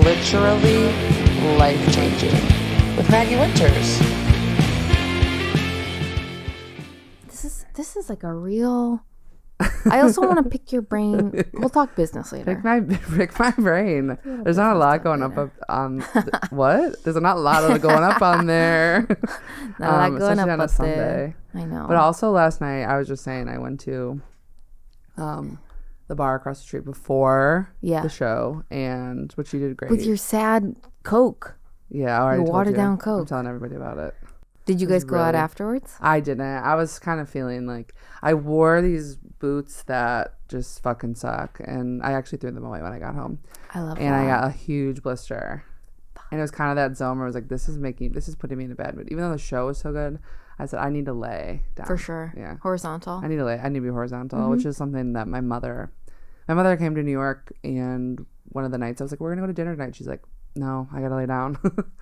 literally life-changing with Maggie Winters. This is like a real... I also want to pick your brain. We'll talk business later. Pick my brain. There's not a lot going up on what? There's not a lot of going up on there. Not a lot going up on a Sunday. there. I know. But also last night, I was just saying, I went to the bar across the street before the show, and which you did great with your sad Coke. Yeah, I your watered down Coke. I'm telling everybody about it. Did you guys go out afterwards? I didn't. I was kind of feeling like I wore these boots that just fucking suck, and I actually threw them away when I got home. I love that. And I got a huge blister. And it was kind of that zone where I was like, this is putting me in a bad mood. Even though the show was so good, I said, I need to lay down. For sure. Yeah. Horizontal. I need to be horizontal, which is something that my mother came to New York, and one of the nights I was like, we're going to go to dinner tonight. She's like, no, I got to lay down.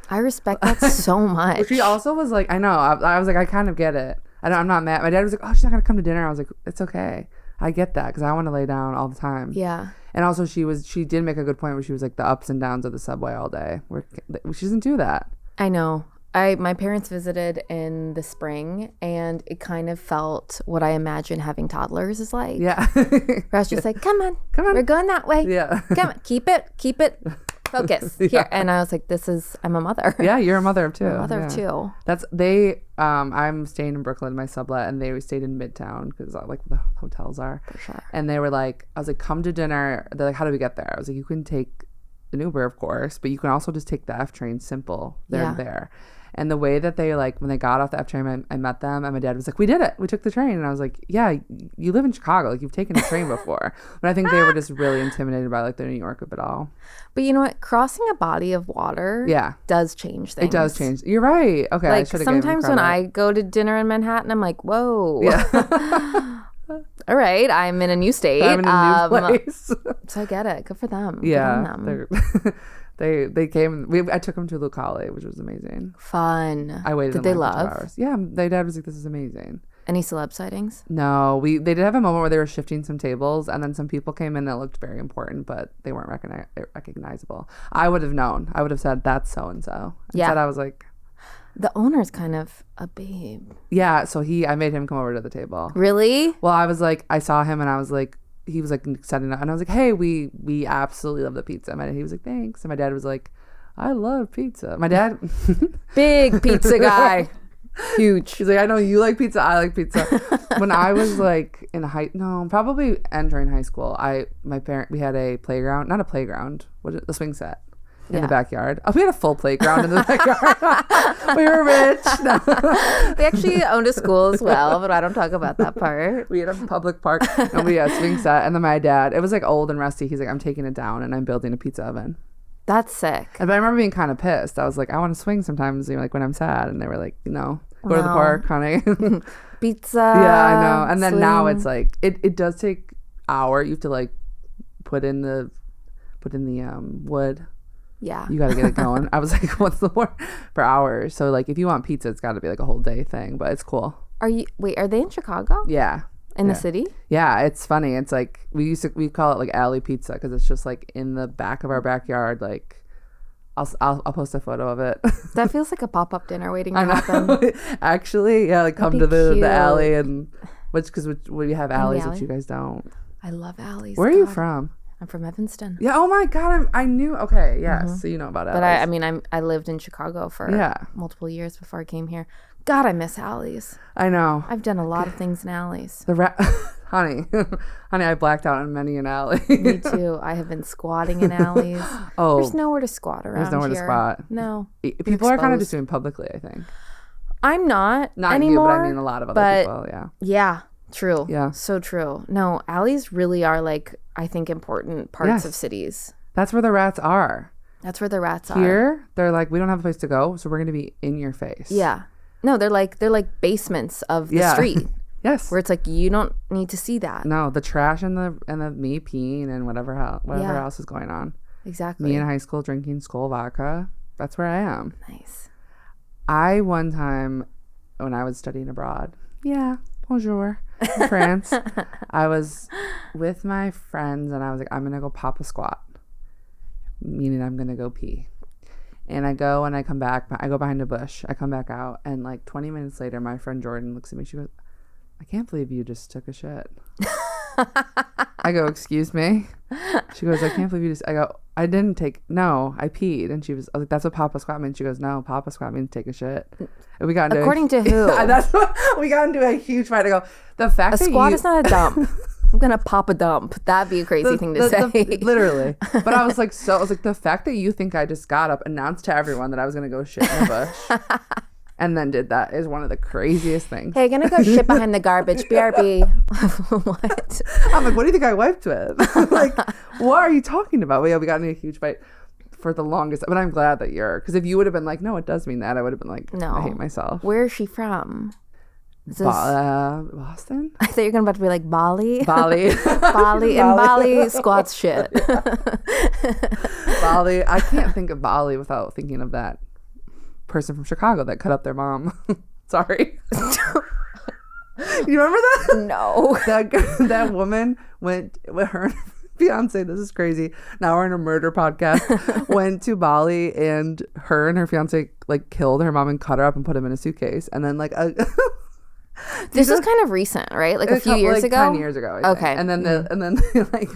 I respect that so much. She also was like, I know. I was like, I kind of get it. I'm not mad. My dad was like, oh, she's not going to come to dinner. I was like, it's okay. I get that because I want to lay down all the time. Yeah. And also she did make a good point where she was like the ups and downs of the subway all day. She doesn't do that. I know. My parents visited in the spring, and it kind of felt what I imagine having toddlers is like. Yeah. Where I was just like, come on, we're going that way. Yeah. Come on, keep it, focus here. And I was like, I'm a mother. Yeah, you're a mother of two. I'm a mother of two. I'm staying in Brooklyn, my sublet, and they stayed in Midtown because like the hotels are. For sure. And they were like, I was like, come to dinner. They're like, how do we get there? I was like, you can take an Uber, of course, but you can also just take the F train, simple. They're there. And the way that they like, when they got off the F train, I met them, and my dad was like, we did it. We took the train. And I was like, yeah, you live in Chicago. Like, you've taken a train before. But I think they were just really intimidated by like the New York of it all. But you know what? Crossing a body of water does change things. It does change. You're right. Okay. Like, sometimes when I go to dinner in Manhattan, I'm like, whoa. Yeah. All right. I'm in a new state. I'm in a new place. So I get it. Good for them. Yeah. They came. I took them to Lucale, which was amazing. Fun. I waited. Did they love? 2 hours. Yeah, my dad was like, "This is amazing." Any celeb sightings? No, they did have a moment where they were shifting some tables, and then some people came in that looked very important, but they weren't recognizable. I would have known. I would have said, "That's so and so." Instead, I was like, the owner's kind of a babe. Yeah, so I made him come over to the table. Really? Well, I was like, I saw him, and I was like, he was like setting up, and I was like, hey, we absolutely love the pizza. And he was like, thanks. And my dad was like, I love pizza. My dad, big pizza guy, huge. He's like, I know you like pizza, I like pizza. When I was like probably entering high school, we had a playground, not a playground, the swing set in the backyard. We had a full playground in the backyard. We were rich. No. We actually owned a school as well, but I don't talk about that part. We had a public park, and we had a swing set. And then my dad, it was like old and rusty. He's like, I'm taking it down, and I'm building a pizza oven. That's sick. But I remember being kind of pissed. I was like, I want to swing sometimes, like when I'm sad. And they were like, go to the park, honey. Pizza. Yeah, I know. And then now it's like, it does take hour. You have to like put in the wood. Yeah. You got to get it going. I was like, what's the word? For hours. So like if you want pizza, it's got to be like a whole day thing, but it's cool. Are they in Chicago? Yeah. In the city? Yeah, it's funny. It's like we call it like alley pizza because it's just like in the back of our backyard. Like I'll post a photo of it. That feels like a pop-up dinner waiting to happen. Actually, yeah, like come to the alley, and because we have alleys which you guys don't. I love alleys. Where are you from? I'm from Evanston. Yeah. Oh my God. I knew. Okay. Yes. Mm-hmm. So you know about alleys. But I lived in Chicago for multiple years before I came here. God, I miss alleys. I know. I've done a lot of things in alleys. Honey, I blacked out in many an alley. Me too. I have been squatting in alleys. Oh, there's nowhere to squat around here. There's nowhere to squat. No. People are kind of just doing publicly, I think. I'm not anymore. You, but I mean a lot of other people. Yeah. Yeah. True. Yeah. So true. No, alleys really are like, I think, important parts of cities. That's where the rats are. Here, they're like, we don't have a place to go, so we're going to be in your face. Yeah. No, they're like basements of the street. Yes. Where it's like, you don't need to see that. No, the trash and the me peeing and whatever else is going on. Exactly. Me in high school drinking Skol vodka. That's where I am. Nice. I one time when I was studying abroad, bonjour, in France, I was with my friends and I was like, I'm gonna go pop a squat. meaning I'm gonna go pee. And I go and I come back. I go behind a bush. I come back out, and like 20 minutes later, my friend Jordan looks at me. She goes, "I can't believe you just took a shit." I go, "Excuse me?" She goes, "I can't believe you just." I go, "I didn't take. No, I peed." And I was like, "That's what Papa Squat means." She goes, "No, Papa Squat means take a shit." And we got into according to who? That's what we got into a huge fight. I go, the fact a that squat is not a dump. I'm gonna pop a dump. That'd be a crazy thing to say. Literally. But I was like, the fact that you think I just got up, announced to everyone that I was gonna go shit in the bush, and then did that is one of the craziest things. Hey, gonna go shit behind the garbage. BRB. What? I'm like, what do you think I wiped with? Like, what are you talking about? We got into a huge fight for the longest. But I'm glad that because if you would have been like, no, it does mean that, I would have been like, no, I hate myself. Where is she from? Boston? I thought you were about to be like Bali. Bali. Bali. And Bali squats shit. Bali. I can't think of Bali without thinking of that person from Chicago that cut up their mom. Sorry. You remember that? No. That woman went with her fiance. This is crazy. Now we're in a murder podcast. Went to Bali, and her and her fiance like killed her mom and cut her up and put him in a suitcase. And then like this is kind of recent, right? Like a few years ago. 10 years ago. I think. Okay. And then they, like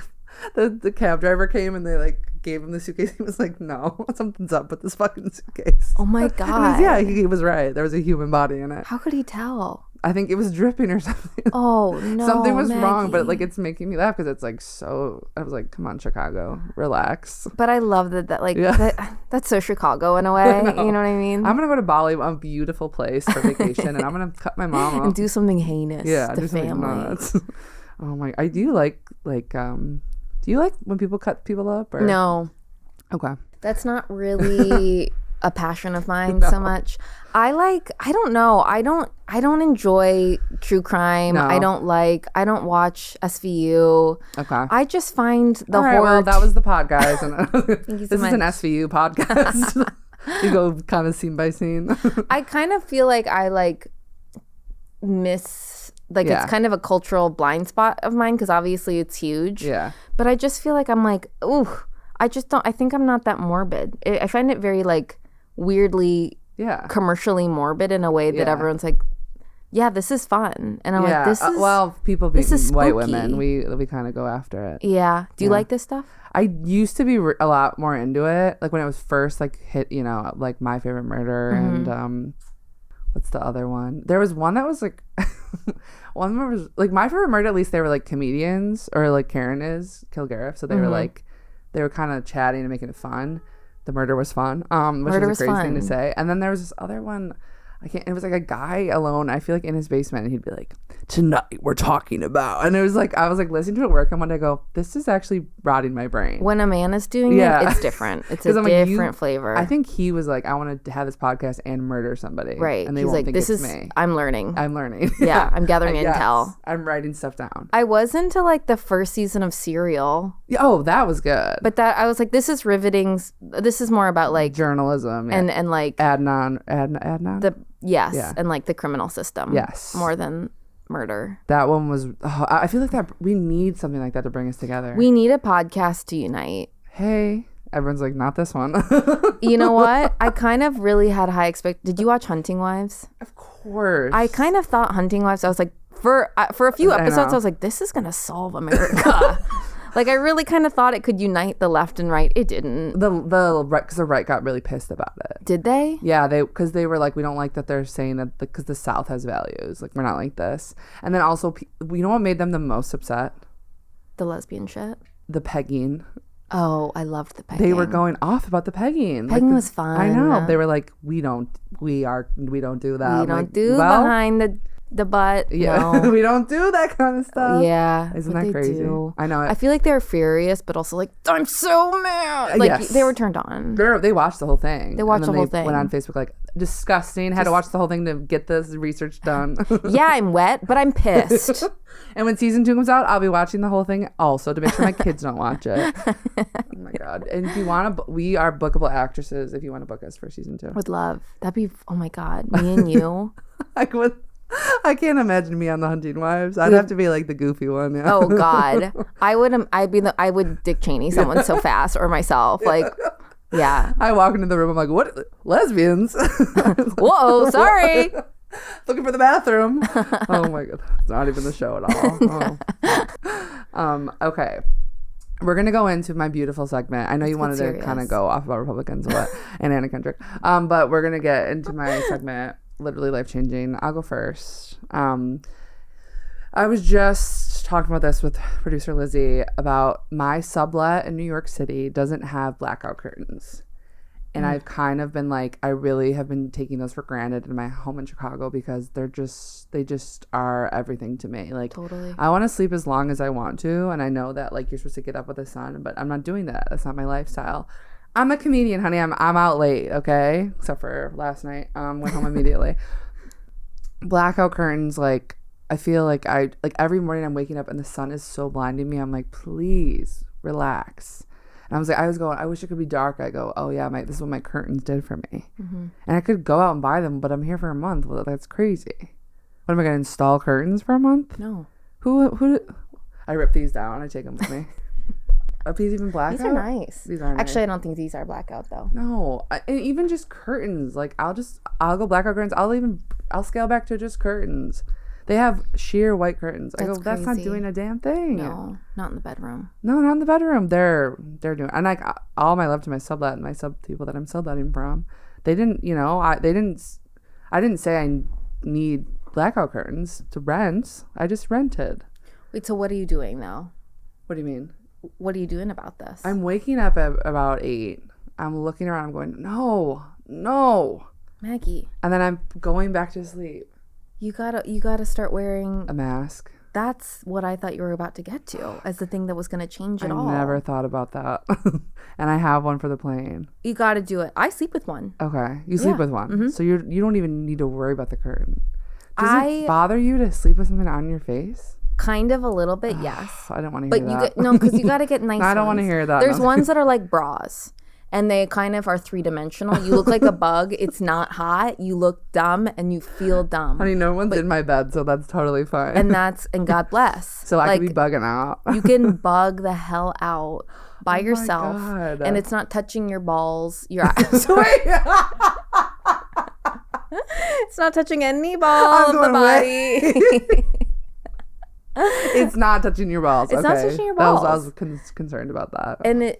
the cab driver came and they like gave him the suitcase. He was like, "No, something's up with this fucking suitcase." Oh my god. He was right. There was a human body in it. How could he tell? I think it was dripping or something. Oh no. Something was Maggie. wrong, but like it's making me laugh because it's like so. I was like, "Come on, Chicago, relax." But I love that's so Chicago in a way. You know what I mean? I'm gonna go to Bali, a beautiful place for vacation, and I'm gonna cut my mom up and do something heinous. Yeah, to do something family. nuts. Oh my! I do like. Do you like when people cut people up? Or? No. Okay. That's not really a passion of mine so much. I don't know. I don't enjoy true crime. No. I don't watch SVU. Okay. I just find the horror. horror. Well, that was the pod, guys. This is an SVU podcast. You go kind of scene by scene. I kind of feel like I miss it's kind of a cultural blind spot of mine because obviously it's huge. Yeah. But I just feel like I'm like, ooh, I just don't. I think I'm not that morbid. I find it very weirdly commercially morbid in a way that everyone's like, yeah, this is fun. And I'm like, this is people being white women, we kind of go after it. Yeah. Do you like this stuff? I used to be a lot more into it. Like when it was first hit, like My Favorite Murder and what's the other one? There was one that was one that was like My Favorite Murder. At least they were like comedians, or like Karen is Kilgariff. So they were like, they were kind of chatting and making it fun. The murder was fun, which is a crazy thing to say. And then there was this other one. It was like a guy alone, I feel like in his basement, and he'd be like, "Tonight we're talking about," and it was like, I was like listening to it at work, and one day I go, "This is actually rotting my brain." When a man is doing it, it's different. It's a different flavor. I think he was like, "I want to have this podcast and murder somebody." Right. And they He's won't like, think this it's is me. I'm learning. Yeah, I'm gathering intel. I'm writing stuff down. I was into the first season of Serial. Oh, that was good. But I was like, this is riveting. This is more about journalism and Adnan. Yes, and the criminal system. Yes, more than murder. That one was. I feel like that we need something like that to bring us together. We need a podcast to unite. Hey, everyone's like, not this one. You know what? I kind of really had high Did you watch Hunting Wives? Of course. I kind of thought Hunting Wives. I was like, for a few episodes, I was like, this is gonna solve America. I really kind of thought it could unite the left and right. It didn't. Because the right got really pissed about it. Did they? Yeah, because they were like, we don't like that they're saying that because the South has values. Like, we're not like this. And then also, you know what made them the most upset? The lesbian shit. The pegging. Oh, I loved the pegging. They were going off about the pegging. Pegging was fun. I know. They were like, we don't do that. We don't do behind the butt. Yeah, no. We don't do that kind of stuff. Yeah, isn't that crazy? Do. I know. I feel like they're furious, but also like, I'm so mad. Yes. They were turned on. They watched the whole thing. They watched the whole thing. Went on Facebook like, disgusting. Had to watch the whole thing to get this research done. Yeah, I'm wet, but I'm pissed. And when season 2 comes out, I'll be watching the whole thing also to make sure my kids don't watch it. Oh my god! And if you want to, we are bookable actresses. If you want to book us for season 2, would love. That'd be. Oh my god, me and you. I can't imagine me on the Hunting Wives. I'd have to be like the goofy one. Yeah. Oh God, I would Dick Cheney someone so fast, or myself. Like, yeah. I walk into the room. I'm like, what? Lesbians? Whoa, sorry. Looking for the bathroom. Oh my God, it's not even the show at all. Okay. We're going to go into my beautiful segment. I know you wanted to kind of go off about Republicans and Anna Kendrick. But we're going to get into my segment, Literally Life-Changing. I'll go first. I was just talking about this with producer Lizzie about my sublet in New York City doesn't have blackout curtains. And I've kind of been like, I really have been taking those for granted in my home in Chicago because they just are everything to me. Like, totally. I want to sleep as long as I want to. And I know that like you're supposed to get up with the sun, but I'm not doing that. That's not my lifestyle. I'm a comedian, honey. I'm out late. Okay. Except for last night. Went home immediately. Blackout curtains. Like, I feel like every morning I'm waking up and the sun is so blinding me. I'm like, please relax. And I was going, I wish it could be dark. I go, oh yeah, this is what my curtains did for me. Mm-hmm. And I could go out and buy them, but I'm here for a month. Well, that's crazy. What am I going to install curtains for a month? No. Who? I rip these down. I take them with me. Are these even blackout? These are nice. These are Actually, nice. I don't think these are blackout though. No, and even just curtains. Like I'll go blackout curtains. I'll scale back to just curtains. They have sheer white curtains. I go, that's not doing a damn thing. No, not in the bedroom. No, not in the bedroom. They're doing, and like all my love to my sublet and my sub people that I'm subletting from, they didn't, I didn't say I need blackout curtains to rent. I just rented. Wait, so what are you doing now? What do you mean? What are you doing about this? I'm waking up at about 8. I'm looking around. I'm going, no, Maggie. And then I'm going back to sleep. You gotta start wearing a mask. That's what I thought you were about to get to as the thing that was going to change it all. I never thought about that. And I have one for the plane. You got to do it. I sleep with one. Okay. You sleep with one. Mm-hmm. So you don't even need to worry about the curtain. Does it bother you to sleep with something on your face? Kind of a little bit, yes. I don't want to hear that. No, because you got to get nice ones. I don't want to hear that. There's ones that are like bras. And they kind of are 3-dimensional. You look like a bug. It's not hot. You look dumb and you feel dumb. Honey, no one's in my bed, so that's totally fine. And God bless. So I could be bugging out. You can bug the hell out by yourself. And it's not touching your balls, your eyes. It's not touching any ball of the body. It's not touching your balls. It's not touching your balls. I was concerned about that. And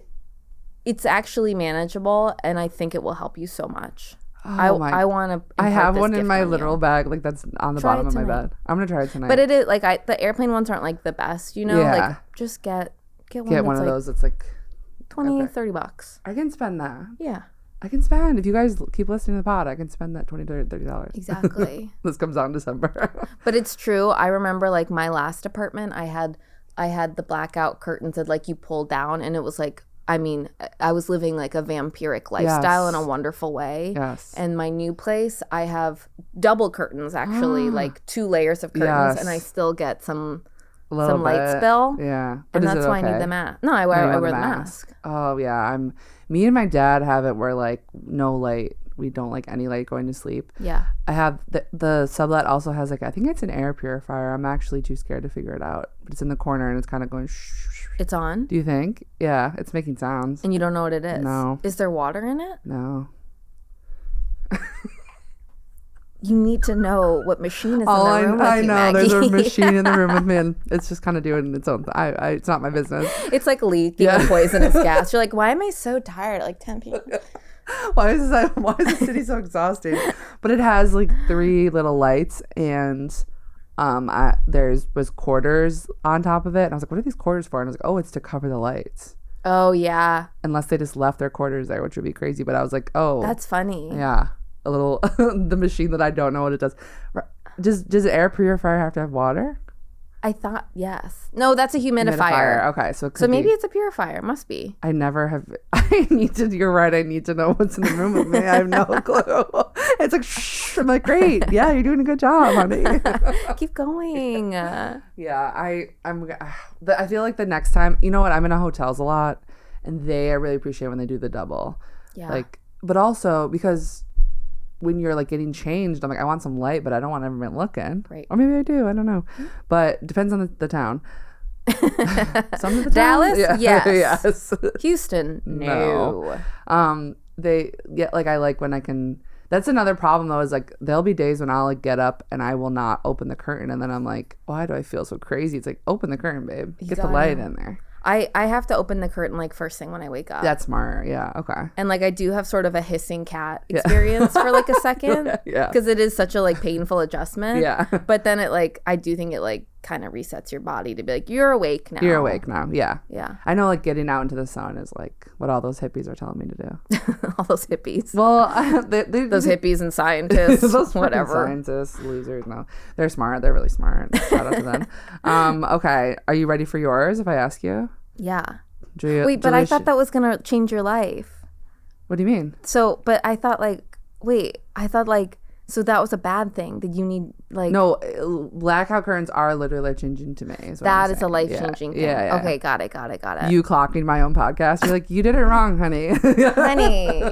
it's actually manageable, and I think it will help you so much. I want to. I have one in my literal bag, like that's on the bottom of my bed. I'm gonna try it tonight. But it is like the airplane ones aren't like the best, Yeah. Like just get one. Get one of those. It's like $20-$30. I can spend that. Yeah. I can spend. If you guys keep listening to the pod, I can spend that $20-$30. Exactly. This comes out in December. But it's true. I remember like my last apartment, I had the blackout curtains that like you pull down, and it was like. I mean, I was living like a vampiric lifestyle in a wonderful way. Yes. And my new place, I have double curtains, actually, like 2 layers of curtains, and I still get some light spill. Yeah. But and that's why I need the mask. No, I wear the mask. Oh, yeah. Me and my dad have it where like no light. We don't like any light going to sleep. Yeah. I have the sublet also has like, I think it's an air purifier. I'm actually too scared to figure it out. But it's in the corner and it's kind of going shh. It's on? Do you think? Yeah, it's making sounds. And you don't know what it is? No. Is there water in it? No. You need to know what machine is in the room with you, I know. Maggie. There's a machine in the room with me, and it's just kind of doing its own thing. It's not my business. It's like leaking a poisonous gas. You're like, why am I so tired at like 10 p.m.? Why is the city so exhausting? But it has like 3 little lights, and was quarters on top of it, and I was like, what are these quarters for? And I was like, oh, it's to cover the lights. Oh yeah, unless they just left their quarters there, which would be crazy. But I was like, oh, that's funny. Yeah, a little the machine that I don't know what it does. Does air purifier have to have water? I thought yes. No, that's a humidifier. Okay, so maybe it's a purifier. It must be. I never have. You're right. I need to know what's in the room with me. I have no clue. It's like shh. I'm like, great. Yeah, you're doing a good job, honey. Keep going. Yeah, I feel like the next time, you know what? I'm in hotels a lot, and I really appreciate when they do the double. Yeah. Like, but also because when you're like getting changed, I'm like, I want some light, but I don't want everyone looking. Right. Or maybe I do. I don't know. But it depends on the town. Some of the Dallas, towns, yes. Houston, no. They get like I like when I can. That's another problem though. Is like there'll be days when I'll like get up and I will not open the curtain, and then I'm like, why do I feel so crazy? It's like, open the curtain, babe. Get the light in there. I have to open the curtain like first thing when I wake up. That's smart. Yeah. Okay. And like I do have sort of a hissing cat experience for like a second. Yeah. Because it is such a like painful adjustment. Yeah. But then it like I do think it like kind of resets your body to be like, you're awake now. You're awake now. Yeah. Yeah. I know like getting out into the sun is like what all those hippies are telling me to do. All those hippies. Well, those hippies and scientists. Those whatever. Scientists, losers. No, they're smart. They're really smart. Shout out to them. Okay. Are you ready for yours if I ask you? Yeah. Wait, but I thought that was going to change your life. What do you mean? So, but I thought like, so that was a bad thing. Did you need like... No, blackout curtains are literally life-changing to me. That is a life-changing thing. Yeah. Okay, got it. You clocking my own podcast. You're like, you did it wrong, honey. Honey,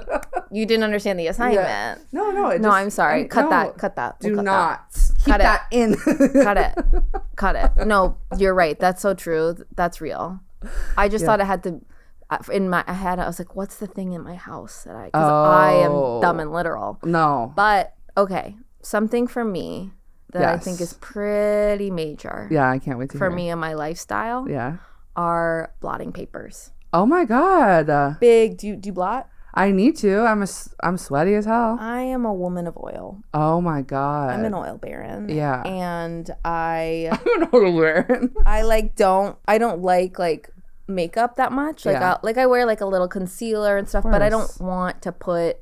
you didn't understand the assignment. Yeah. No. No, I'm sorry. Cut that. Do cut not. That. Keep that in. Cut it. No, you're right. That's so true. That's real. I just thought it had to... In my head, I was like, what's the thing in my house that because I am dumb and literal. No. But, okay, something for me that I think is pretty major. Yeah, I can't wait to hear. For me and my lifestyle are blotting papers. Oh my God. Big. Do you blot? I need to. I'm sweaty as hell. I am a woman of oil. Oh my God. I'm an oil baron. Yeah. And I'm an oil baron. I don't like makeup that much. Like I wear like a little concealer and stuff, but I don't want to put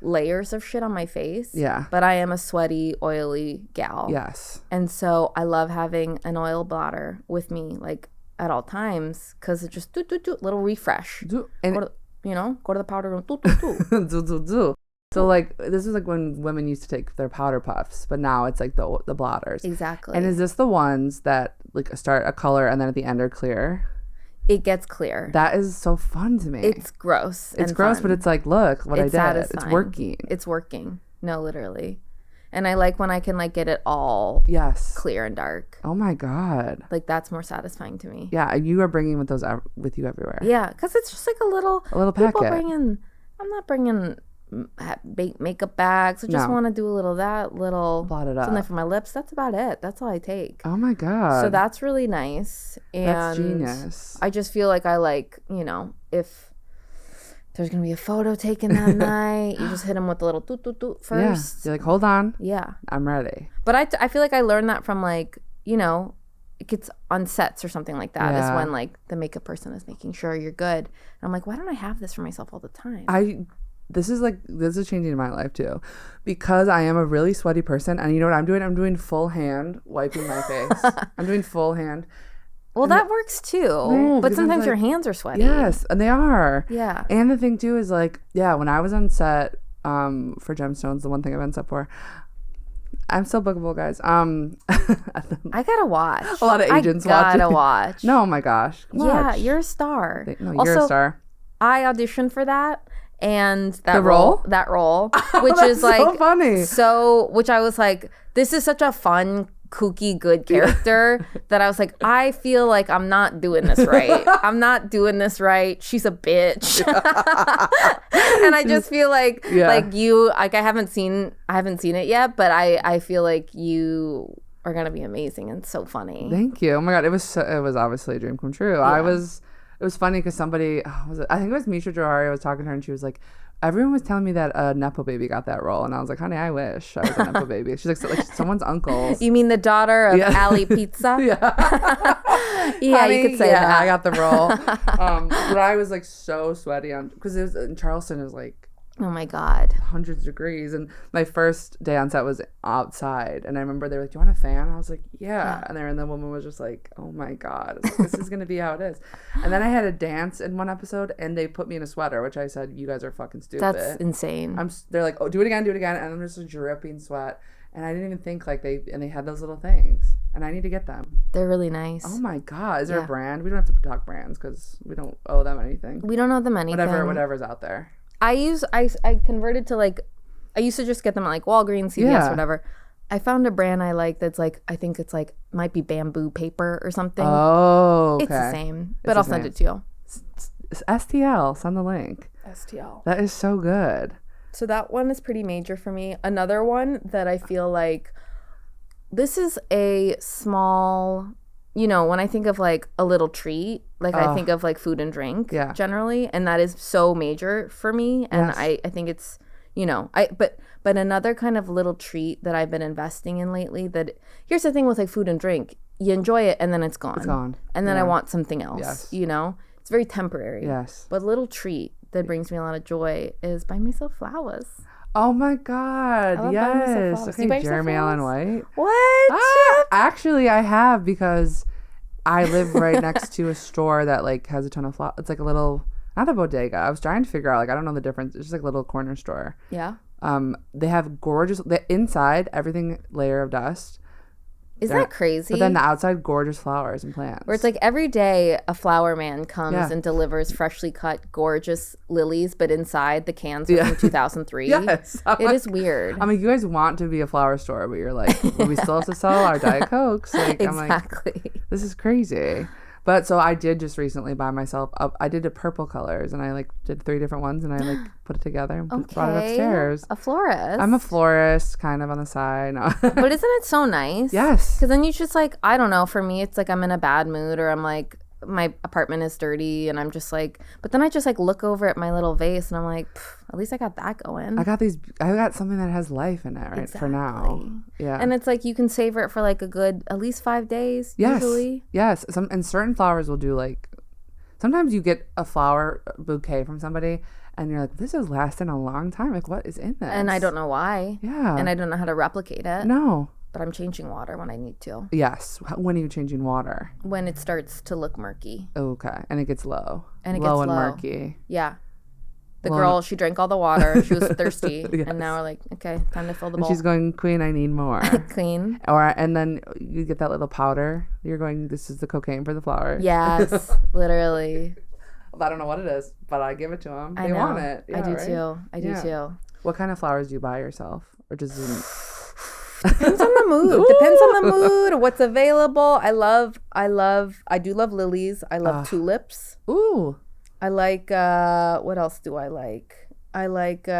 layers of shit on my face. Yeah. But I am a sweaty, oily gal. Yes. And so I love having an oil blotter with me like at all times because it just little refresh. Go to the powder room. Do. So like this is like when women used to take their powder puffs, but now it's like the blotters. Exactly. And is this the ones that like start a color and then at the end are clear? It gets clear. That is so fun to me. It's gross. It's gross, but it's like, look what I did. Satisfying. It's working. It's working. No, literally. And I like when I can like get it all clear and dark. Oh my God. Like that's more satisfying to me. Yeah, you are bringing with those with you everywhere. Yeah, because it's just like a little packet. I'm not bringing makeup bags. I just want to do a little blot it up. Something for my lips. That's about it. That's all I take. Oh my God. So that's really nice. And that's genius. I just feel like I like, if there's going to be a photo taken that night, you just hit them with a little toot first. Yeah. You're like, hold on. Yeah. I'm ready. But I feel like I learned that from like, it gets on sets or something like that is when like the makeup person is making sure you're good. And I'm like, why don't I have this for myself all the time? This is changing my life too, because I am a really sweaty person, and you know what I'm doing? I'm doing full hand wiping my face. I'm doing full hand. Well, that works too, but sometimes your hands are sweaty. Yes, and they are. Yeah. And the thing too is like, when I was on set for Gemstones, the one thing I've been set for, I'm still bookable, guys. I gotta watch. A lot of agents gotta watch. No, oh my gosh. Watch. Yeah, you're a star. You're a star. I auditioned for that. And that role, which is like so funny. So, which I was like, this is such a fun, kooky, good character that I was like, I feel like I'm not doing this right. I'm not doing this right. She's a bitch, and I just feel like you, like I haven't seen it yet, but I feel like you are gonna be amazing and so funny. Thank you. Oh my God, it was obviously a dream come true. Yeah. It was funny because somebody, I think it was Misha Johari, I was talking to her and she was like, everyone was telling me that a Nepo baby got that role. And I was like, honey, I wish I was a Nepo baby. She's like someone's uncle. You mean the daughter of Ali Pizza? Yeah. Yeah, honey, you could say that. I got the role. But I was like so sweaty because it was in Charleston. It was like, oh my God, hundreds of degrees. And my first day on set was outside, and I remember they were like, do you want a fan? I was like, yeah. And the woman was just like, oh my God, like, this is gonna be how it is. And then I had a dance in one episode, and they put me in a sweater, which I said, you guys are fucking stupid. That's insane. They're like, oh, do it again, and I'm just dripping sweat. And I didn't even think like they had those little things, and I need to get them. They're really nice. Oh my God, is there a brand? We don't have to talk brands because we don't owe them anything. We don't owe them anything. Whatever's out there. I converted to like I used to just get them at like Walgreens, CVS, whatever. I found a brand I like that's like, I think it's like, might be bamboo paper or something. Oh, okay. It's the same, but I'll send it to you. It's STL. Send the link. STL. That is so good. So that one is pretty major for me. Another one that I feel like, this is a small, you know, when I think of like a little treat, like I think of like food and drink generally. And that is so major for me. And I think it's, you know, but another kind of little treat that I've been investing in lately, that here's the thing with like food and drink, you enjoy it and then it's gone. It's gone. And then I want something else, you know? It's very temporary. Yes. But a little treat that brings me a lot of joy is buy myself flowers. Oh my God. Yes. Okay, Jeremy Allen White. What? Actually, I have, because I live right next to a store that like has a ton of flowers. It's like a little, not a bodega. I was trying to figure out, like, I don't know the difference. It's just like a little corner store. Yeah. They have gorgeous, inside, everything layer of dust. Isn't that crazy? But then the outside, gorgeous flowers and plants. Where it's like every day a flower man comes and delivers freshly cut, gorgeous lilies, but inside the cans are from 2003. Yes. It is weird. I mean, you guys want to be a flower store, but you're like, well, we still have to sell our Diet Cokes. Like, exactly. I'm like, this is crazy. But so I did just recently buy myself I did a purple colors, and I like did 3 different ones, and I like put it together and brought it upstairs. A florist. I'm a florist, kind of on the side. No. But isn't it so nice? Yes. Because then you just like, I don't know, for me it's like I'm in a bad mood, or I'm like, my apartment is dirty, and I'm just like, but then I just like look over at my little vase and I'm like, at least I got that going. I got something that has life in it, right? For now. Yeah. And it's like you can savor it for like a good at least 5 days. Yes. Usually. Yes. And certain flowers will do, like, sometimes you get a flower bouquet from somebody and you're like, this is lasting a long time. Like, what is in this? And I don't know why. Yeah. And I don't know how to replicate it. No. But I'm changing water when I need to. Yes. When are you changing water? When it starts to look murky. Okay. And it gets low. And it low gets and low. Murky. Yeah. The girl, she drank all the water. She was thirsty. Yes. And now we're like, okay, time to fill the bowl. And she's going, Queen, I need more. Clean. And then you get that little powder. You're going, this is the cocaine for the flower. Yes. Literally. I don't know what it is, but I give it to them. They know. want it. Yeah, I do right? too. I do too. What kind of flowers do you buy yourself? Or just Depends on the mood. Depends on the mood. What's available. I do love lilies. I love tulips. Ooh. I like what else do I like? I like what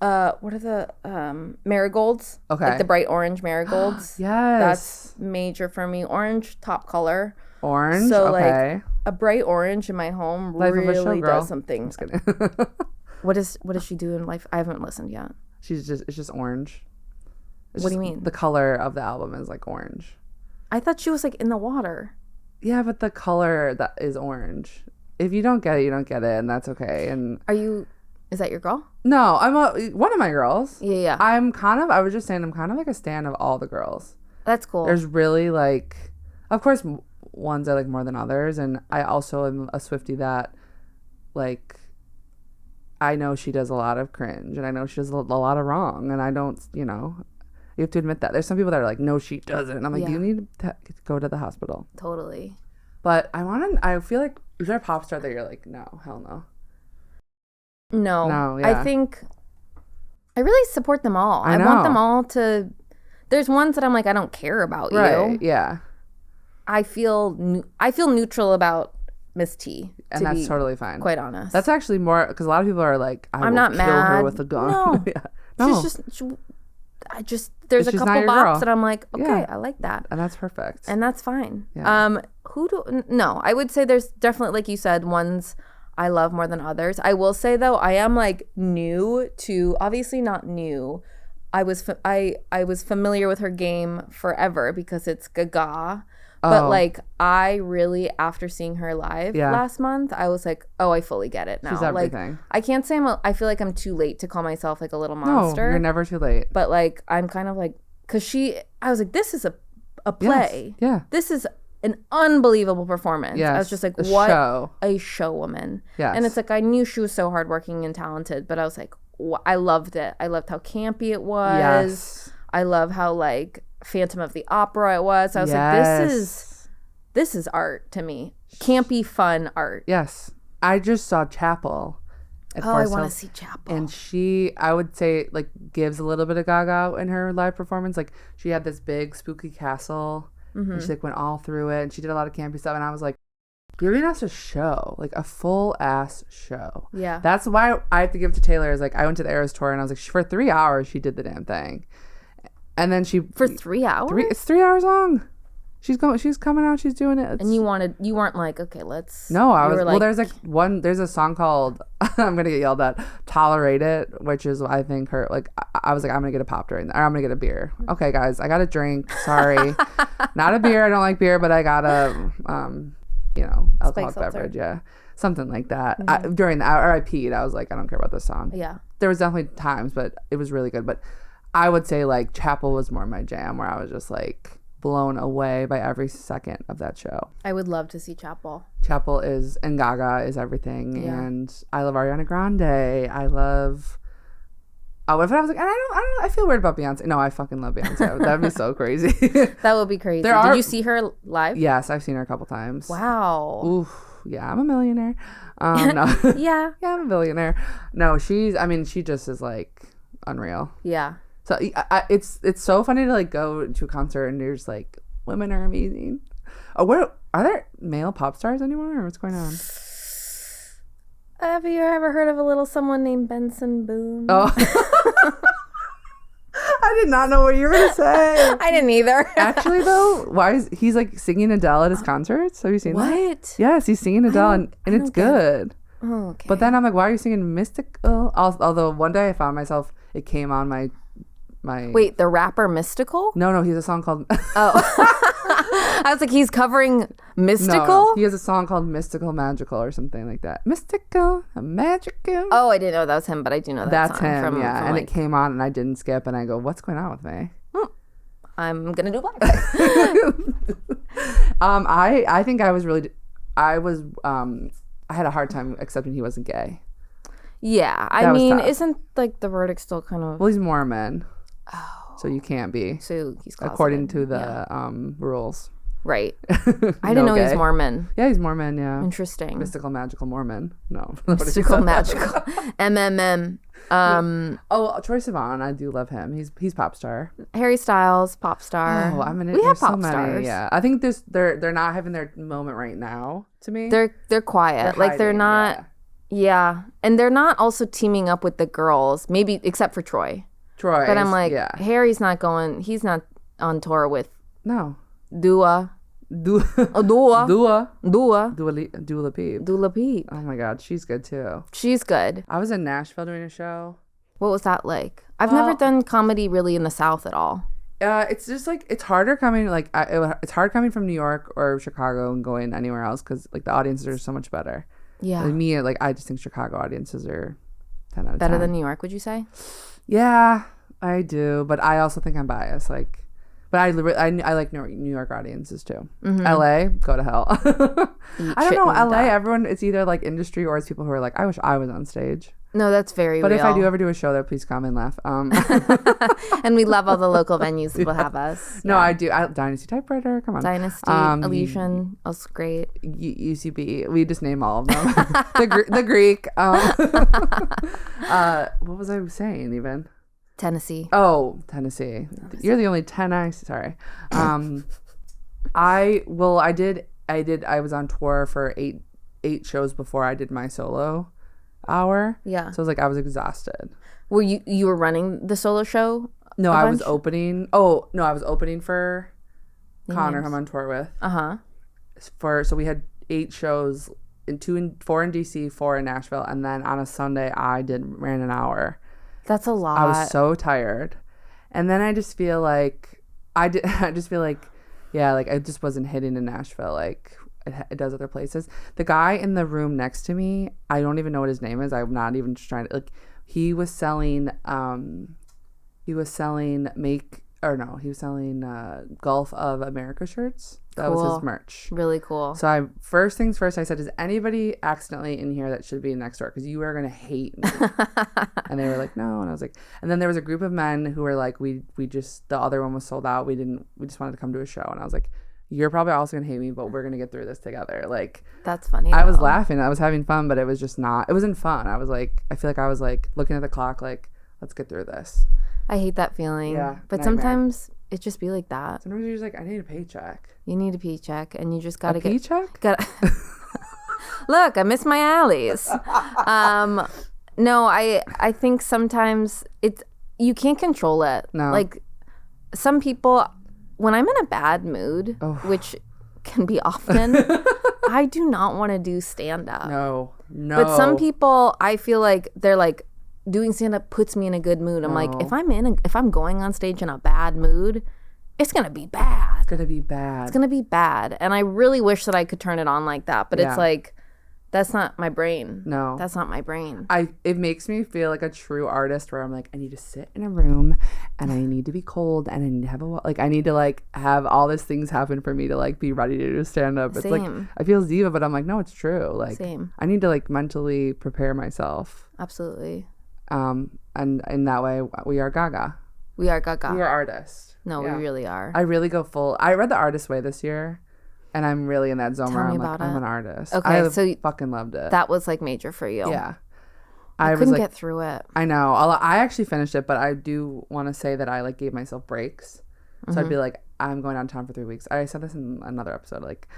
are the marigolds? Okay. Like the bright orange marigolds. Yes. That's major for me. Orange top color. Orange. So okay. like a bright orange in my home Life really of a does something. Just kidding. What does she do in life? I haven't listened yet. It's just orange. What do you mean? The color of the album is like orange. I thought she was like in the water. Yeah, but the color that is orange. If you don't get it, you don't get it, and that's okay. And is that your girl? No, I'm one of my girls. Yeah. I was just saying, I'm kind of like a stan of all the girls. That's cool. There's really like, of course, ones I like more than others, and I also am a Swiftie that, like, I know she does a lot of cringe, and I know she does a lot of wrong, and I don't, you have to admit that. There's some people that are like, no, she doesn't. And I'm like, you need to go to the hospital. Totally. But I feel like, is there a pop star that you're like, no, hell no? No. Yeah. I think I really support them all. I want them all to, there's ones that I'm like, I don't care about you. Yeah. I feel neutral about Miss T. And that's totally fine. Quite honest. That's actually more, because a lot of people are like, I'm not kill mad. her with a gun. No. Yeah. No. There's a couple bops that I'm like, okay, yeah. I like that. And that's perfect. And that's fine. Yeah. No, I would say there's definitely, like you said, ones I love more than others. I will say though, I am like new to, obviously not new. I was familiar with her game forever because it's Gaga. But like I really, after seeing her live last month, I was like, oh, I fully get it now. She's everything. Like, I can't say I feel like I'm too late to call myself like a little monster. No, you're never too late. But like I'm kind of like, because I was like, this is a play. Yes. Yeah. This is an unbelievable performance. Yes. I was just like, what a show woman. Yes. And it's like, I knew she was so hardworking and talented, but I was like, I loved it. I loved how campy it was. Yes. I love how like Phantom of the Opera it was. I was like, this is art to me. Campy, fun art. Yes. I just saw Chapel I want to see Chapel. And she, I would say, like, gives a little bit of Gaga in her live performance. Like, she had this big spooky castle, and she, like, went all through it, and she did a lot of campy stuff, and I was like, giving us a show, like a full ass show. Yeah. That's why I have to give to Taylor is like, I went to the Eras tour, and I was like, for 3 hours, she did the damn thing. And then For 3 hours? It's 3 hours long. She's coming out. She's doing it. And you weren't like, okay, let's. No, I was. Well, there's a song called I'm gonna get yelled at. Tolerate It, which is I think her like. I was like, I'm gonna get a pop during that, or I'm gonna get a beer. Okay, guys, I got a drink. Sorry, not a beer. I don't like beer, but I got a alcoholic beverage. Yeah, something like that. During the hour, I peed. I was like, I don't care about this song. Yeah, there was definitely times, but it was really good. But I would say like Chapel was more my jam, where I was just like blown away by every second of that show. I would love to see Chapel. Chapel is, and Gaga is everything. Yeah. And I love Ariana Grande. I love, if I was like, and I don't, I feel weird about Beyonce. No, I fucking love Beyonce. That'd be so crazy. That would be crazy. Did you see her live? Yes, I've seen her a couple times. Wow. Oof. Yeah, I'm a millionaire. No. Yeah. Yeah, I'm a billionaire. No, she just is like unreal. Yeah. So it's so funny to like go to a concert and you're just like, women are amazing. Oh, where are there male pop stars anymore, or what's going on? Have you ever heard of a little someone named Benson Boone? Oh, I did not know what you were gonna say. I didn't either. Actually, though, why is he's like singing Adele at his concerts? Have you seen that? What? Yes, he's singing Adele, and it's good. Oh, okay. But then I'm like, why are you singing Mystical? Although one day I found myself, it came on my. Wait, the rapper Mystical? No, he has a song called I was like, he's covering Mystical? No, he has a song called Mystical Magical or something like that. Mystical Magical. Oh, I didn't know that was him, but I do know that's him. From and it came on and I didn't skip, and I go, what's going on with me? I'm gonna do Blackout. I think I had a hard time accepting he wasn't gay. Yeah, I mean, isn't like the verdict still kind of? Well, he's Mormon. Oh. So you can't be. So he's closeted. According to the rules. Right. I didn't know he was Mormon. Yeah, he's Mormon, yeah. Interesting. Mystical Magical Mormon. No. Mystical Magical. MMM. Troye Sivan, I do love him. He's pop star. Harry Styles, pop star. Oh, I mean, we have pop stars. Yeah, I think they're not having their moment right now. To me, they're quiet. They're hiding, they're not. Yeah, and they're not also teaming up with the girls. Maybe except for Troy. But I'm like, Harry's not going. He's not on tour with. No. Dua Peep. Oh my God, she's good too. She's good. I was in Nashville doing a show. What was that like? I've never done comedy really in the South at all. It's just like it's harder coming it's hard coming from New York or Chicago and going anywhere else because like the audiences are so much better. Yeah. Like I just think Chicago audiences are 10 out of 10. Better than New York, would you say? Yeah, I do, but I also think I'm biased. Like. But I like New York audiences too. Mm-hmm. LA, go to hell. I don't know. LA, everyone, it's either like industry or it's people who are like, I wish I was on stage. No, that's very But real. if I do ever do a show there, please come and laugh. And we love all the local venues that will have us. No, I do. Dynasty Typewriter, come on. Dynasty, Elysian, that's great. UCB, we just name all of them. the Greek. What was I saying even? Tennessee. Oh, Tennessee. You're the only 10 sorry. I was on tour for eight shows before I did my solo hour. Yeah. So it was like I was exhausted. Were you were running the solo show? No, I was opening. Oh, no, I was opening for Connor, who I'm on tour with. Uh-huh. So we had 8 shows, 4 in DC, 4 in Nashville, and then on a Sunday I ran an hour. That's a lot. I was so tired. And then I just feel like it just wasn't hitting in Nashville like it does other places. The guy in the room next to me, I don't even know what his name is. I'm not even just trying to like he was selling Gulf of America shirts. That was his merch. Really cool. So first things first, I said, is anybody accidentally in here that should be next door? Because you are going to hate me. And they were like, no. And I was like, and then there was a group of men who were like, the other one was sold out. We just wanted to come to a show. And I was like, you're probably also gonna hate me, but we're gonna get through this together. Like, that's funny. I was laughing, I was having fun, but it was just not. It wasn't fun. I was like, I feel like I was like looking at the clock, like, let's get through this. I hate that feeling. Yeah, but nightmare. Sometimes it just be like that. Sometimes you're just like, I need a paycheck. You need a paycheck, and you just gotta get paycheck. Look, I miss my alleys. No, I think sometimes you can't control it. No. Like, some people, when I'm in a bad mood, which can be often, I do not want to do stand-up. No. But some people, I feel like they're like, doing stand-up puts me in a good mood. I'm like, if I'm going on stage in a bad mood, it's gonna be bad. It's gonna be bad. And I really wish that I could turn it on like that. But it's like, that's not my brain. No. That's not my brain. It makes me feel like a true artist where I'm like, I need to sit in a room and I need to be cold and I need to have I need to like have all these things happen for me to like be ready to do stand up. It's like, I feel diva, but I'm like, no, it's true. Like, Same. I need to like mentally prepare myself. Absolutely. And in that way, we are Gaga. We are Gaga. We are artists. No, we really are. I really go full. I read The Artist Way this year. And I'm really in that zone where I'm like, I'm an artist. Okay, so fucking loved it. That was like major for you. Yeah. I couldn't get through it. I know. I actually finished it, but I do want to say that I like gave myself breaks. So I'd be like, I'm going out of town for 3 weeks. I said this in another episode. Like,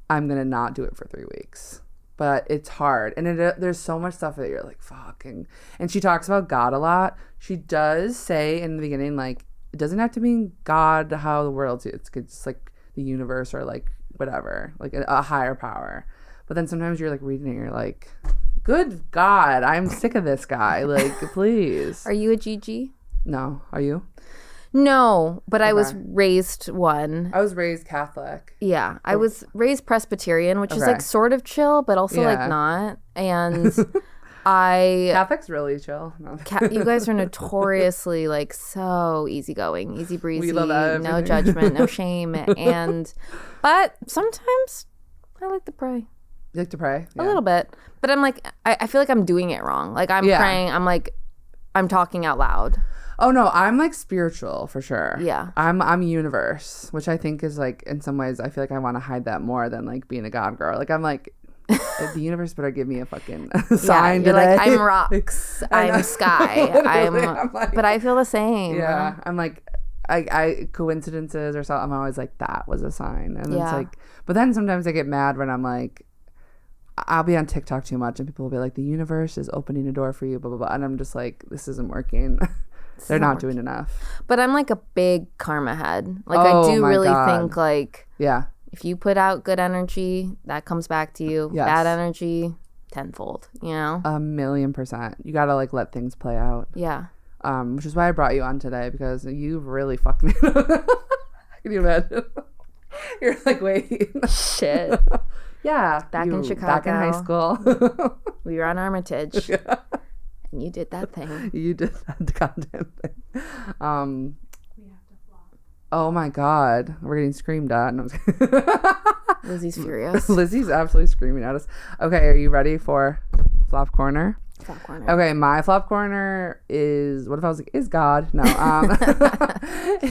I'm going to not do it for 3 weeks. But it's hard. And there's so much stuff that you're like, fucking. And she talks about God a lot. She does say in the beginning, like, it doesn't have to mean God, how the world's. It's just like the universe or like whatever, like a higher power. But then sometimes you're like reading it, you're like, good God, I'm sick of this guy. Like, please. Are you a Gigi? No. Are you? No, but I was raised one. I was raised Catholic. Yeah, I was raised Presbyterian, which is like sort of chill, but also like not. And Catholic's really chill. No. You guys are notoriously like so easygoing, easy breezy, We love no judgment, no shame, but sometimes I like to pray. You like to pray? A little bit, but I'm like, I feel like I'm doing it wrong. Like I'm praying, I'm like, I'm talking out loud. Oh no, I'm like spiritual for sure. Yeah, I'm universe, which I think is like in some ways I feel like I want to hide that more than like being a God girl. Like I'm like, the universe better give me a fucking sign you're today. Like, I'm rocks, I'm sky, I'm like, but I feel the same. Yeah, I'm like, I coincidences or something. I'm always like, that was a sign, and it's like, but then sometimes I get mad when I'm like, I'll be on TikTok too much, and people will be like, the universe is opening a door for you, blah blah blah, and I'm just like, this isn't working. They're not doing enough. But I'm like a big karma head. Like I do really think like, if you put out good energy, that comes back to you. Yes. Bad energy, tenfold, you know? 1,000,000%. You got to like let things play out. Yeah. Which is why I brought you on today, because you really fucked me up. Can you imagine? You're like, wait. Shit. Yeah. Back in Chicago. Back in high school. We were on Armitage. Yeah. And you did that thing. You did that goddamn thing. Oh my God, we're getting screamed at. No, Lizzie's furious. Lizzie's absolutely screaming at us. Okay, are you ready for flop corner? Flop corner. Okay, my flop corner is, what if I was like, is God? No.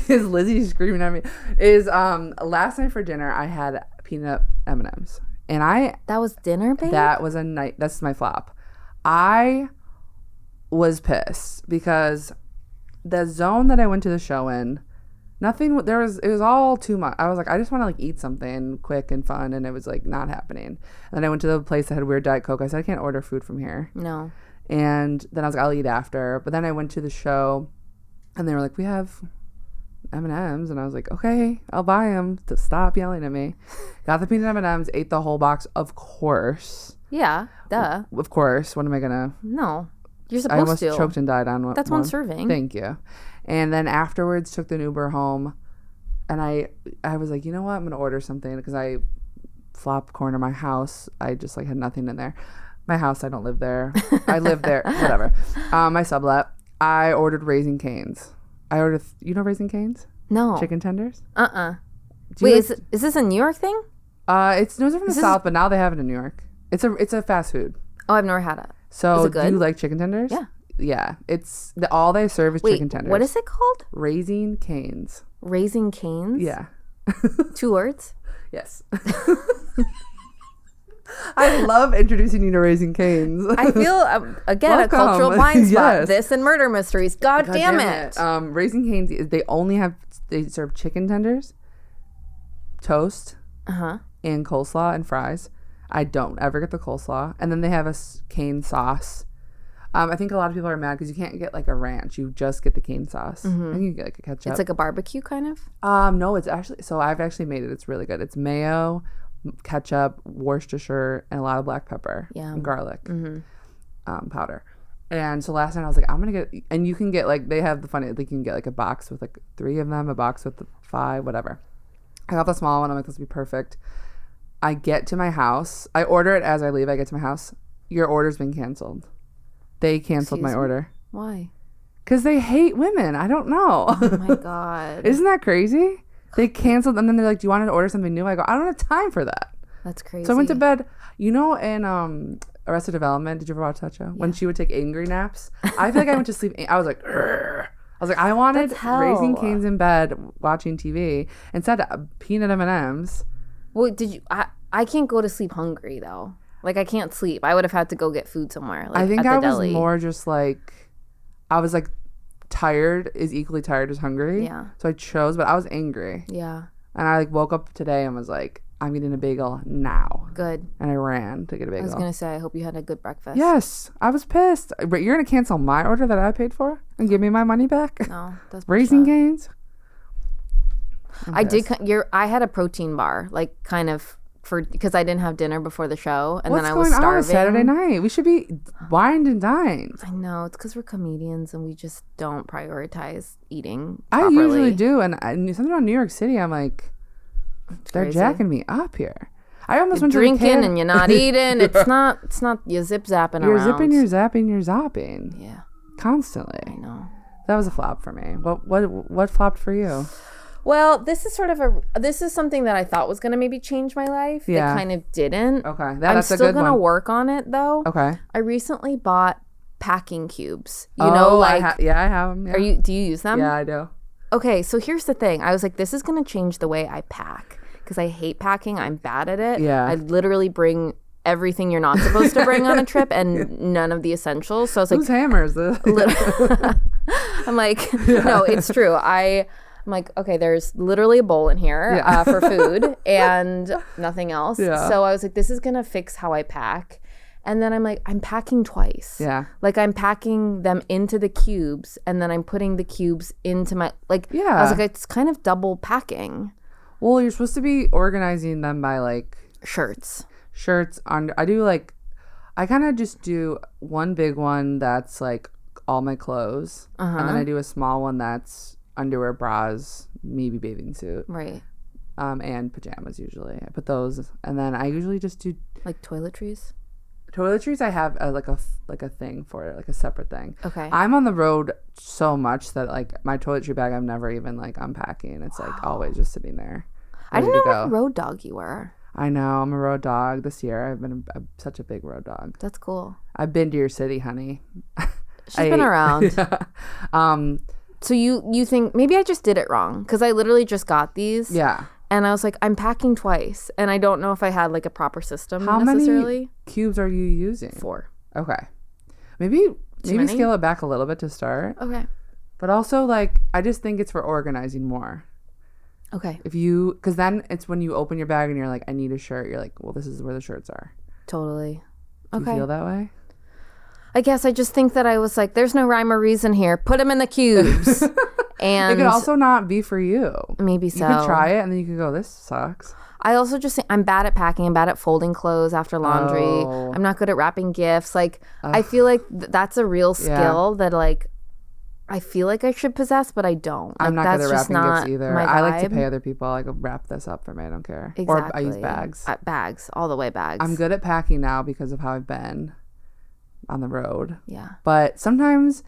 Is Lizzie screaming at me? Is last night for dinner I had peanut M&Ms, and that was dinner, babe? That was a night. That's my flop. I was pissed because the zone that I went to the show in, it was all too much. I was like, I just want to like eat something quick and fun, and it was like not happening. And then I went to the place that had weird Diet Coke. I said, I can't order food from here. No. And then I was like, I'll eat after. But then I went to the show, and they were like, we have M&Ms, and I was like, okay, I'll buy them. To stop yelling at me. Got the peanut M&Ms, ate the whole box, of course. Yeah, duh. Of course. What am I gonna? No, you're supposed to. I almost choked and died on one. That's one serving. Thank you. And then afterwards took the Uber home, and I was like, you know what, I'm gonna order something, because I flop corner my house. I just like had nothing in there. My house, I don't live there. I live there, whatever. I sublet. I ordered Raising Cane's. You know Raising Cane's? No. Chicken tenders? Wait, is this a New York thing? It's from the South, but now they have it in New York. It's a fast food. Oh, I've never had it. So is it good? Do you like chicken tenders? Yeah. Yeah, all they serve is chicken tenders. What is it called? Raising Cane's. Raising Cane's? Yeah. 2 words? Yes. I love introducing you to Raising Cane's. I feel, again, welcome. A cultural blind spot. Yes. This and murder mysteries. God damn it. Raising Cane's, they serve chicken tenders, toast, and coleslaw and fries. I don't ever get the coleslaw. And then they have a cane sauce. I think a lot of people are mad because you can't get like a ranch. You just get the cane sauce. And you get like a ketchup. It's like a barbecue kind of? No, it's actually, so I've actually made it. It's really good. It's mayo, ketchup, Worcestershire, and a lot of black pepper and garlic powder. And so last night I was like, I'm gonna get, and you can get like, they have the funny, like you can get like a box with like 3 of them, a box with 5, whatever. I got the small one. I'm like, this will be perfect. I get to my house. I order it as I leave. I get to my house. Your order's been canceled. They canceled my order. Why? Because they hate women. I don't know. Oh my God. Isn't that crazy? They canceled, and then they're like, do you want to order something new? I go, I don't have time for that. That's crazy. So I went to bed. You know, in Arrested Development, did you ever watch that show? Yeah. When she would take angry naps? I feel like I went to sleep. I was like, Urgh. I was like, I wanted Raising Cane's in bed watching TV instead of peanut M&Ms. Well, did you? I can't go to sleep hungry though. Like I can't sleep. I would have had to go get food somewhere. Like, I think at I the was deli. more just like, I was like, tired is equally tired as hungry. Yeah. So I chose, but I was angry. Yeah. And I like woke up today and was like, I'm getting a bagel now. Good. And I ran to get a bagel. I was gonna say, I hope you had a good breakfast. Yes, I was pissed. But you're gonna cancel my order that I paid for and give me my money back? No, that's Raising Cane's. I had a protein bar, like kind of because I didn't have dinner before the show, and What's then I was going starving. on Saturday night? We should be wined and dined. I know, it's because we're comedians and we just don't prioritize eating I properly. usually do, and something about New York City, I'm like, they're jacking me up here. I almost went drinking and you're not eating. It's not. You're zip zapping around. You're zipping. You're zapping. You're zopping. Yeah. Constantly. I know. That was a flop for me. What flopped for you? Well, this is something that I thought was going to maybe change my life. Yeah. It kind of didn't. Okay. I'm still going to work on it though. Okay. I recently bought packing cubes. I have them. Yeah. Do you use them? Yeah, I do. Okay, so here's the thing. I was like, this is going to change the way I pack because I hate packing. I'm bad at it. Yeah. I literally bring everything you're not supposed to bring on a trip and none of the essentials. So I was like, whose hammers this? I'm like, no, it's true. I'm like, okay, there's literally a bowl in here for food and nothing else. Yeah. So I was like, this is going to fix how I pack. And then I'm like, I'm packing twice. Yeah. Like I'm packing them into the cubes and then I'm putting the cubes into my, like, yeah. I was like, it's kind of double packing. Well, you're supposed to be organizing them by like shirts on. I kind of just do one big one that's like all my clothes. And then I do a small one that's underwear, bras, maybe bathing suit. Right. And pajamas usually. I put those, and then I usually just do like toiletries. Toiletries, I have like a thing for it, like a separate thing. Okay. I'm on the road so much that like my toiletry bag, I'm never even like unpacking. It's like always just sitting there. I didn't know what road dog you were. I know, I'm a road dog. This year I've been such a big road dog. That's cool. I've been to your city, honey. She's been around. Yeah. So you think maybe I just did it wrong because I literally just got these. Yeah. And I was like, I'm packing twice, and I don't know if I had like a proper system How necessarily. Many cubes are you using? 4. Okay. Maybe scale it back a little bit to start. Okay. But also like I just think it's for organizing more. Okay. Because then it's when you open your bag and you're like, I need a shirt. You're like, well, this is where the shirts are. Totally. Do you feel that way? I guess I just think that I was like, there's no rhyme or reason here. Put them in the cubes. And it could also not be for you. Maybe so. You could try it and then you could go, this sucks. I also just think I'm bad at packing. I'm bad at folding clothes after laundry. Oh. I'm not good at wrapping gifts. Like, I feel like that's a real skill that like I feel like I should possess, but I don't. Like, I'm not good at wrapping gifts either. I like to vibe. pay other people. I go wrap this up for me. I don't care. Exactly. Or I use bags. Bags. All the way bags. I'm good at packing now because of how I've been on the road. Yeah. But sometimes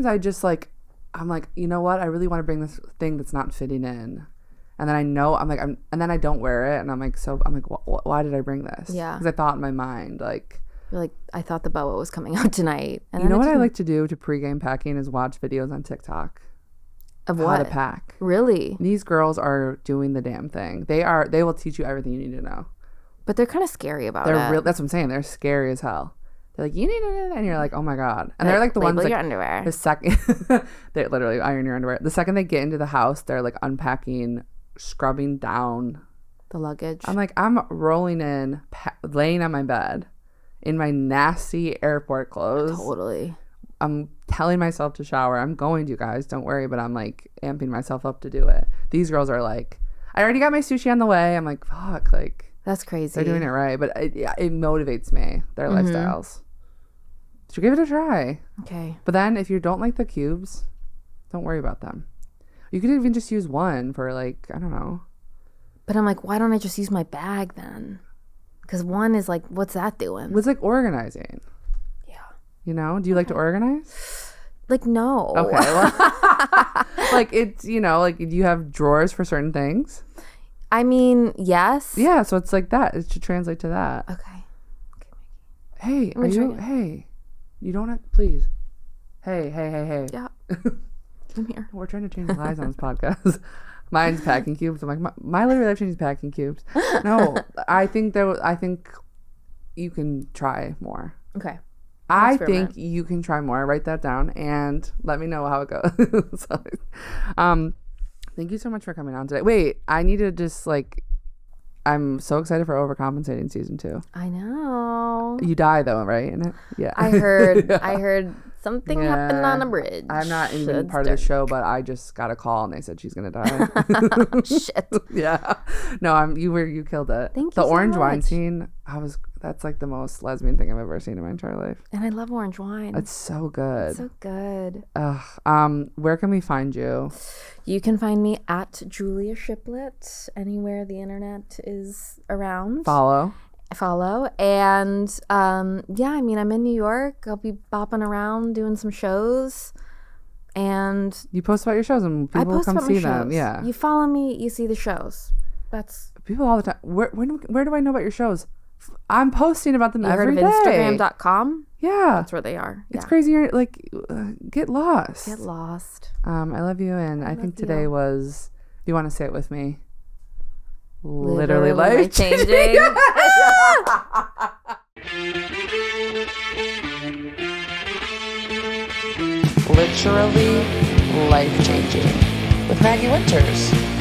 I just like, I'm like, you know what? I really want to bring this thing that's not fitting in. And then I know, and then I don't wear it. And I'm like, why did I bring this? Yeah. Because I thought in my mind, like. You're like, I thought about what was coming out tonight. And you know what I like to do to pregame packing is watch videos on TikTok. Of how what? to pack. Really? These girls are doing the damn thing. They will teach you everything you need to know. But they're kind of scary about it. That's what I'm saying. They're scary as hell. They're like, you need to, and you're like, oh my God. And they're like the ones your like underwear. the second they literally iron your underwear. The second they get into the house, they're like unpacking, scrubbing down the luggage. I'm like, I'm rolling in, laying on my bed in my nasty airport clothes. Totally. I'm telling myself to shower. I'm going to, guys. Don't worry. But I'm like amping myself up to do it. These girls are like, I already got my sushi on the way. I'm like, fuck. Like, that's crazy. They're doing it right. But it motivates me, their lifestyles. So give it a try. Okay. But then if you don't like the cubes, don't worry about them. You could even just use one for like, I don't know. But I'm like, why don't I just use my bag then? Because one is like, what's that doing? It's like organizing. You know, do you like to organize? Like, no. Okay. Well, like it's, you know, like you have drawers for certain things. I mean, yes. Yeah. So it's like that. It should translate to that. Okay. Hey, are you? Hey, you don't have, please. Hey. Yeah. I'm here. We're trying to change lives on this podcast. Mine's packing cubes. I'm like, my literally life changes packing cubes. No, I think you can try more. Okay. I think you can try more. Write that down and let me know how it goes. Thank you so much for coming on today. Wait, I need to just like, I'm so excited for Overcompensating season 2. I know. You die though, right? In it? Yeah. I heard. I heard something happened on a bridge. I'm not even part of the show, but I just got a call and they said she's gonna die. Shit. Yeah. No, you killed it. Thank you. The orange wine scene. That's like the most lesbian thing I've ever seen in my entire life. And I love orange wine. It's so good. It's so good. Where can we find you? You can find me at Julia Shiplett anywhere the internet is around. Follow. And I mean, I'm in New York. I'll be bopping around doing some shows. And you post about your shows and people come see them. Yeah. You follow me, you see the shows. That's people all the time. Where do I know about your shows? I'm posting about them every day. You heard of Instagram.com? Yeah. That's where they are. It's crazy. You're like, get lost. I love you. And I think today was, do you want to say it with me? Literally life-changing. Literally life-changing with Maggie Winters.